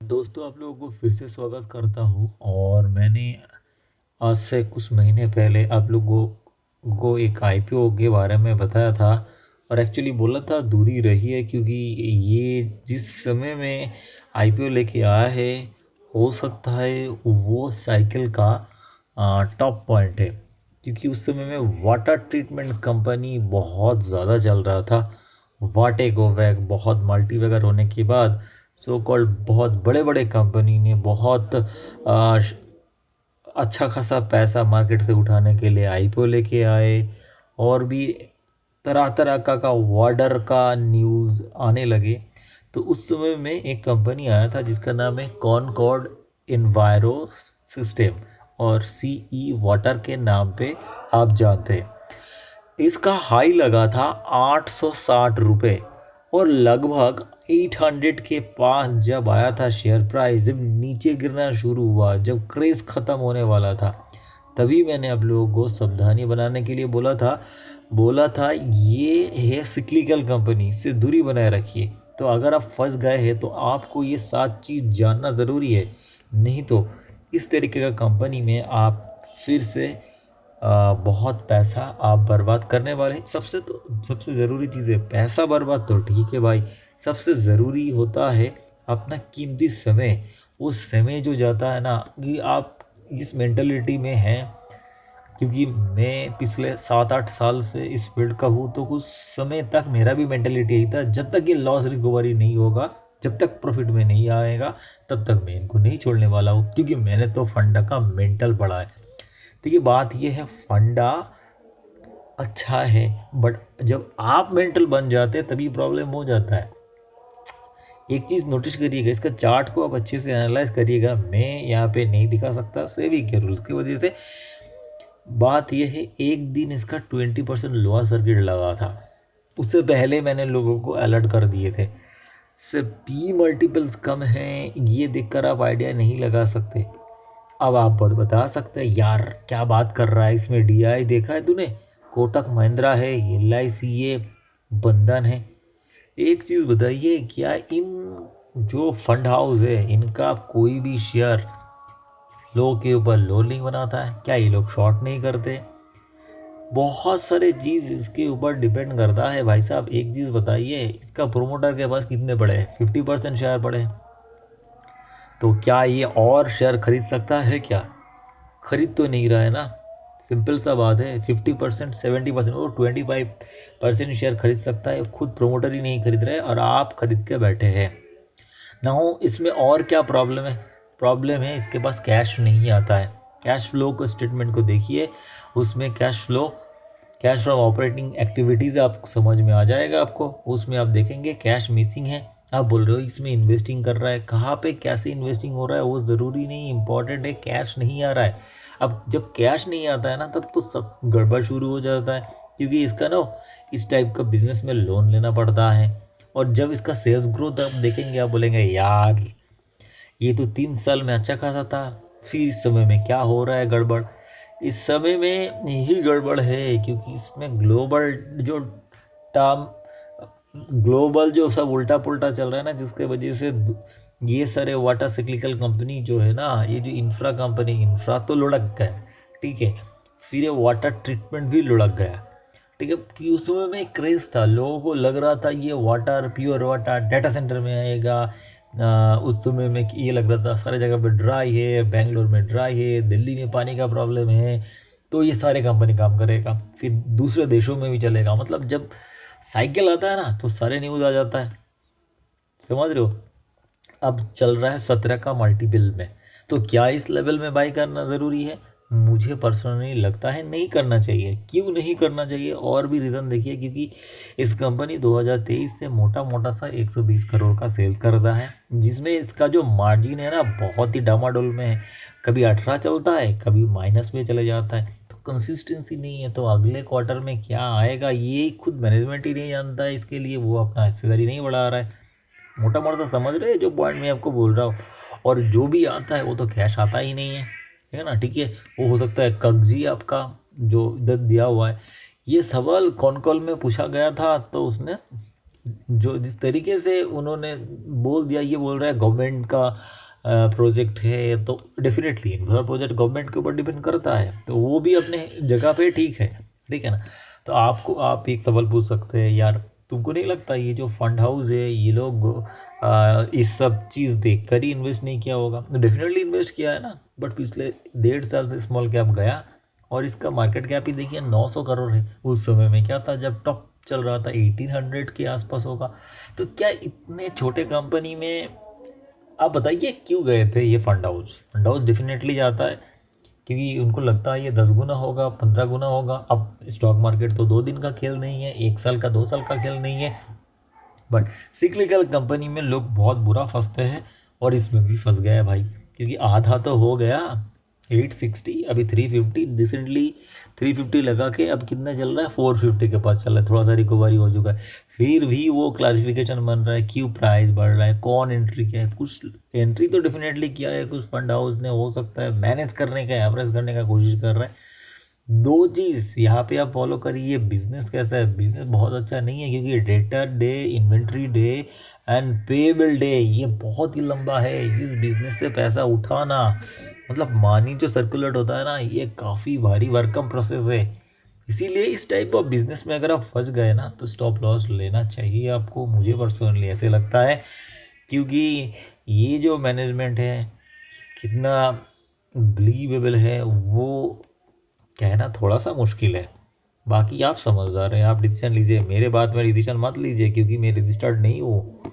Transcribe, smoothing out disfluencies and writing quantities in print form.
दोस्तों, आप लोगों को फिर से स्वागत करता हूँ। और मैंने आज से कुछ महीने पहले आप लोगों को एक आईपीओ के बारे में बताया था। और एक्चुअली बोला था दूरी रही है, क्योंकि ये जिस समय में आईपीओ लेके आया है, हो सकता है वो साइकिल का टॉप पॉइंट है। क्योंकि उस समय में वाटर ट्रीटमेंट कंपनी बहुत ज़्यादा चल रहा था। वाटे गोवैक बहुत मल्टीवेगर होने के बाद सो कॉल्ड बहुत बड़े बड़े कंपनी ने बहुत अच्छा खासा पैसा मार्केट से उठाने के लिए आईपीओ लेके आए। और भी तरह तरह का वाटर का न्यूज़ आने लगे। तो उस समय में एक कंपनी आया था जिसका नाम है कॉनकॉर्ड इन्वायरो सिस्टम, और सीई वाटर के नाम पे आप जानते हैं। इसका हाई लगा था 860 रुपये, और लगभग 800 के पास जब आया था शेयर प्राइस, जब नीचे गिरना शुरू हुआ, जब क्रेज ख़त्म होने वाला था, तभी मैंने आप लोगों को सावधानी बनाने के लिए बोला था ये है सिक्लिकल कंपनी, से दूरी बनाए रखिए। तो अगर आप फंस गए हैं तो आपको ये 7 चीज़ जानना ज़रूरी है। नहीं तो इस तरीके का कंपनी में आप फिर से बहुत पैसा आप बर्बाद करने वाले हैं। सबसे ज़रूरी चीज़ है पैसा बर्बाद, तो ठीक है भाई। सबसे ज़रूरी होता है अपना कीमती समय। वो समय जो जाता है ना, कि आप इस मेंटलिटी में हैं। क्योंकि मैं पिछले 7-8 साल से इस फील्ड का हूँ, तो कुछ समय तक मेरा भी मेंटलिटी यही था, जब तक ये लॉस रिकवरी नहीं होगा, जब तक प्रॉफिट में नहीं आएगा, तब तक मैं इनको नहीं छोड़ने वाला हूँ। क्योंकि मैंने तो फंडा का मेंटल पढ़ा है। देखिए, बात ये है, फंडा अच्छा है, बट जब आप मेंटल बन जाते हैं तभी प्रॉब्लम हो जाता है। एक चीज़ नोटिस करिएगा, इसका चार्ट को आप अच्छे से एनालाइज करिएगा। मैं यहाँ पे नहीं दिखा सकता सेबी के रूल्स की वजह से। बात यह है, एक दिन इसका 20% लोअर सर्किट लगा था। उससे पहले मैंने लोगों को अलर्ट कर दिए थे। सिर्फ पी मल्टीपल्स कम हैं, ये देखकर आप आइडिया नहीं लगा सकते। अब आप बता सकते हैं यार क्या बात कर रहा है, इसमें डीआई देखा है तूने, कोटक महिंद्रा है, एलआईसी है, बंधन है। एक चीज़ बताइए, क्या इन जो फंड हाउस है इनका कोई भी शेयर लो के ऊपर लो नहीं बनाता है? क्या ये लोग शॉर्ट नहीं करते? बहुत सारे चीज़ इसके ऊपर डिपेंड करता है भाई साहब। एक चीज़ बताइए, इसका प्रोमोटर के पास कितने पड़े हैं? 50% शेयर पड़े हैं। तो क्या ये और शेयर खरीद सकता है क्या? खरीद तो नहीं रहा है ना। सिंपल सा बात है, 50%, 70% और 25% शेयर खरीद सकता है, खुद प्रोमोटर ही नहीं खरीद रहे और आप खरीद के बैठे हैं ना। हो इसमें और क्या प्रॉब्लम है? प्रॉब्लम है इसके पास कैश नहीं आता है। कैश फ्लो को स्टेटमेंट को देखिए, उसमें कैश फ्रॉम ऑपरेटिंग एक्टिविटीज़ आपको समझ में आ जाएगा। आपको उसमें आप देखेंगे कैश मिसिंग है। आप बोल रहे हो इसमें इन्वेस्टिंग कर रहा है, कहाँ पे कैसे इन्वेस्टिंग हो रहा है वो ज़रूरी नहीं, इंपॉर्टेंट है कैश नहीं आ रहा है। अब जब कैश नहीं आता है ना, तब तो सब गड़बड़ शुरू हो जाता है। क्योंकि इसका ना इस टाइप का बिजनेस में लोन लेना पड़ता है। और जब इसका सेल्स ग्रोथ आप देखेंगे, आप बोलेंगे यार ये तो 3 साल में अच्छा खासा था, फिर इस समय में क्या हो रहा है गड़बड़। इस समय में ही गड़बड़ है, क्योंकि इसमें टर्म ग्लोबल जो सब उल्टा पुल्टा चल रहा है ना, जिसके वजह से ये सारे वाटर सिक्लिकल कंपनी जो है ना, ये जो इंफ्रा कंपनी, इंफ्रा तो लुढ़क गया, ठीक है। फिर ये वाटर ट्रीटमेंट भी लुढ़क गया, ठीक है। कि उस समय में क्रेज था, लोगों को लग रहा था ये water, pure water data centre में आएगा। उस समय में ये लग रहा था सारे जगह पे ड्राई है, बेंगलोर में ड्राई है, दिल्ली में पानी का प्रॉब्लम है, तो ये सारे कंपनी काम करेगा, फिर दूसरे देशों में भी चलेगा। मतलब जब साइकिल आता है ना, तो सारे न्यूज़ आ जाता है। समझ रहे हो? अब चल रहा है 17 का मल्टीपल में। तो क्या इस लेवल में बाई करना ज़रूरी है? मुझे पर्सनली लगता है नहीं करना चाहिए। क्यों नहीं करना चाहिए? और भी रीज़न देखिए, क्योंकि इस कंपनी 2023 से मोटा मोटा सा 120 करोड़ का सेल्स करता है, जिसमें इसका जो मार्जिन है ना, बहुत ही डामाडोल में है। कभी 18 चलता है, कभी माइनस में चले जाता है। तो कंसिस्टेंसी नहीं है, तो अगले क्वार्टर में क्या आएगा ये खुद मैनेजमेंट ही नहीं जानता है। इसके लिए वो अपना हिस्सेदारी नहीं बढ़ा रहा है। मोटा मोटा तो समझ रहे हैं जो पॉइंट मैं आपको बोल रहा हूँ। और जो भी आता है वो तो कैश आता ही नहीं है ना, ठीक है। वो हो सकता है कागजी आपका जो इधर दिया हुआ है। ये सवाल कौन कॉल में पूछा गया था, तो उसने जो जिस तरीके से उन्होंने बोल दिया, ये बोल रहा है गवर्नमेंट का प्रोजेक्ट है, तो डेफिनेटली इन्फ्रा प्रोजेक्ट गवर्नमेंट के ऊपर डिपेंड करता है, तो वो भी अपने जगह पे ठीक है ना। तो आपको आप एक सवाल पूछ सकते हैं, यार तुमको नहीं लगता ये जो फंड हाउस है ये लोग इस सब चीज़ देख कर ही इन्वेस्ट नहीं किया होगा? डेफिनेटली इन्वेस्ट किया है ना, बट पिछले 1.5 साल से स्मॉल कैप गया और इसका मार्केट कैप ही देखिए 900 करोड़ है। उस समय में क्या था, जब टॉप चल रहा था 1800 के आसपास होगा। तो क्या इतने छोटे कंपनी में, आप बताइए क्यों गए थे ये fund house? Fund house definitely जाता है क्योंकि उनको लगता है ये 10 गुना होगा, 15 गुना होगा। अब स्टॉक मार्केट तो 2 दिन का खेल नहीं है, 1 साल का 2 साल का खेल नहीं है। बट सिक्लिकल कंपनी में लोग बहुत बुरा फंसते हैं, और इसमें भी फंस गया है भाई, क्योंकि आधा तो हो गया 860, अभी 350, रिसेंटली 350 लगा के अब कितना चल रहा है, 450 के पास चल रहा है, थोड़ा सा रिकवरी हो चुका है। फिर भी वो क्लैरिफिकेशन बन रहा है क्यों प्राइस बढ़ रहा है, कौन एंट्री किया है। कुछ एंट्री तो डेफिनेटली किया है कुछ फंड हाउस ने, हो सकता है मैनेज करने का, एवरेज करने का कोशिश कर रहा है। दो चीज़ यहाँ पे आप फॉलो करिए, बिजनेस कैसा है, बिजनेस बहुत अच्छा नहीं है, क्योंकि debtor day, inventory day and payable day ये बहुत ही लंबा है। इस बिजनेस से पैसा उठाना, मतलब मनी जो सर्कुलेट होता है ना, ये काफ़ी भारी वर्कम प्रोसेस है। इसीलिए इस टाइप ऑफ बिजनेस में अगर आप फंस गए ना, तो स्टॉप लॉस लेना चाहिए आपको, मुझे पर्सनली ऐसे लगता है। क्योंकि ये जो मैनेजमेंट है कितना बिलीवेबल है वो कहना थोड़ा सा मुश्किल है। बाकी आप समझदार हैं, आप डिसीजन लीजिए, मेरे बात में डिसीजन मत लीजिए, क्योंकि मैं रजिस्टर्ड नहीं हूँ।